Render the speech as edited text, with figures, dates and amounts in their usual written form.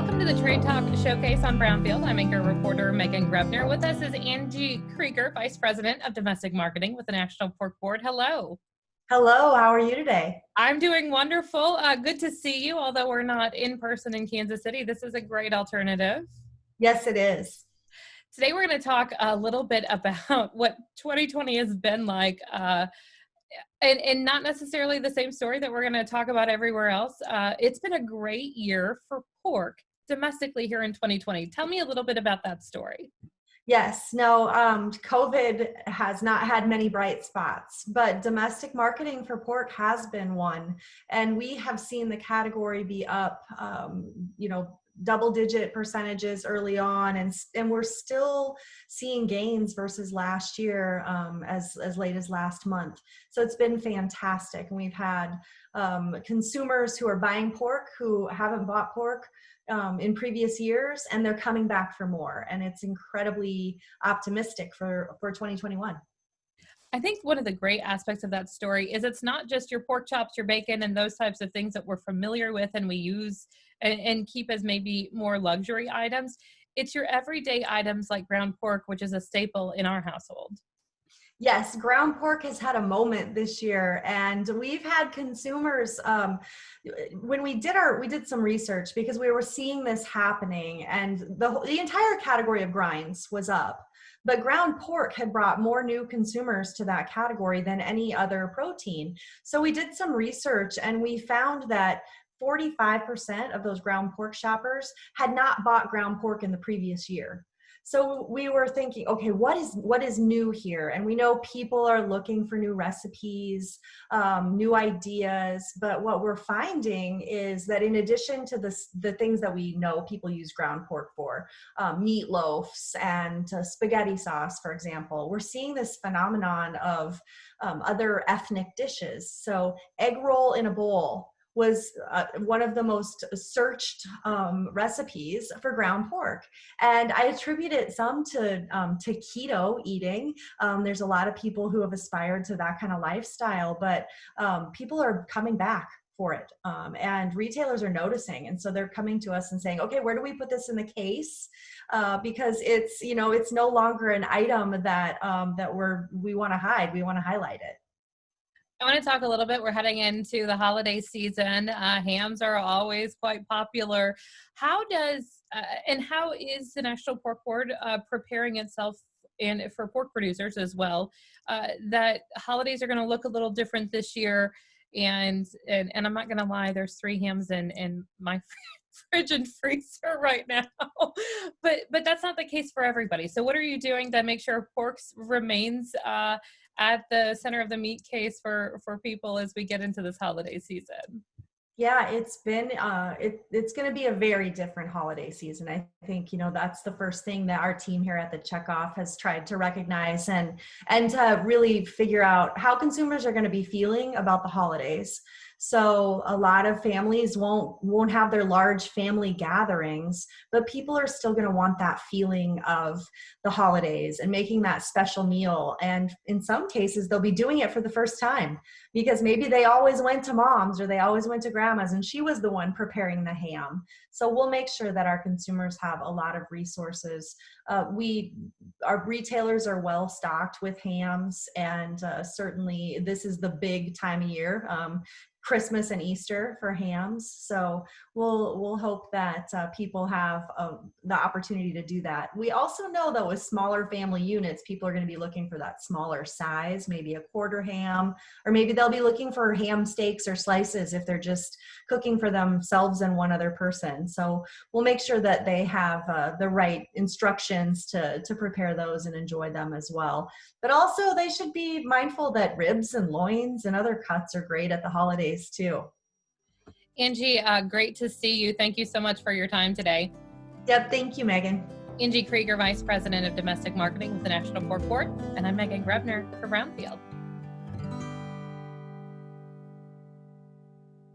Welcome to the Trade Talk Showcase on Brownfield. I'm anchor reporter Megan Grebner. With us is Angie Krieger, Vice President of Domestic Marketing with the National Pork Board. Hello. Hello, how are you today? I'm doing wonderful. Good to see you, although we're not in person in Kansas City. This is a great alternative. Yes, it is. Today we're going to talk a little bit about what 2020 has been like, and not necessarily the same story that we're going to talk about everywhere else. It's been a great year for pork domestically here in 2020. Tell me a little bit about that story. Yes, no, COVID has not had many bright spots, but domestic marketing for pork has been one. And we have seen the category be up, double-digit percentages early on, and we're still seeing gains versus last year, as late as last month. So it's been fantastic. And we've had consumers who are buying pork who haven't bought pork in previous years, and they're coming back for more. And it's incredibly optimistic for 2021. I think one of the great aspects of that story is it's not just your pork chops, your bacon, and those types of things that we're familiar with and we use and keep as maybe more luxury items. It's your everyday items like ground pork, which is a staple in our household. Yes, ground pork has had a moment this year, and we've had consumers, when we did some research because we were seeing this happening, and the entire category of grinds was up, but ground pork had brought more new consumers to that category than any other protein. So we did some research, and we found that 45% of those ground pork shoppers had not bought ground pork in the previous year. So we were thinking, okay, what is new here? And we know people are looking for new recipes, new ideas, but what we're finding is that in addition to the things that we know people use ground pork for, meatloafs and spaghetti sauce, for example, we're seeing this phenomenon of other ethnic dishes. So egg roll in a bowl was one of the most searched recipes for ground pork. And I attribute it some to keto eating. There's a lot of people who have aspired to that kind of lifestyle, but people are coming back for it. And retailers are noticing. And so they're coming to us and saying, okay, where do we put this in the case? Because it's no longer an item that we want to hide. We want to highlight it. I want to talk a little bit. We're heading into the holiday season. Hams are always quite popular. How is the National Pork Board preparing itself and for pork producers as well, that holidays are going to look a little different this year? And I'm not going to lie, there's 3 hams in my fridge and freezer right now, but that's not the case for everybody. So what are you doing to make sure pork remains at the center of the meat case for people as we get into this holiday season? Yeah, it's been it's going to be a very different holiday season. I think that's the first thing that our team here at the Checkoff has tried to recognize and to really figure out how consumers are going to be feeling about the holidays. So a lot of families won't have their large family gatherings, but people are still going to want that feeling of the holidays and making that special meal. And in some cases, they'll be doing it for the first time because maybe they always went to mom's or they always went to grandma's and she was the one preparing the ham. So we'll make sure that our consumers have a lot of resources. Our retailers are well stocked with hams, and certainly this is the big time of year. Christmas and Easter for hams. So we'll hope that people have the opportunity to do that. We also know that with smaller family units, people are going to be looking for that smaller size, maybe a quarter ham, or maybe they'll be looking for ham steaks or slices if they're just cooking for themselves and one other person. So we'll make sure that they have the right instructions to prepare those and enjoy them as well. But also they should be mindful that ribs and loins and other cuts are great at the holidays too. Angie, great to see you. Thank you so much for your time today. Yep, thank you, Megan. Angie Krieger, Vice President of Domestic Marketing with the National Pork Board, and I'm Megan Grebner for Brownfield.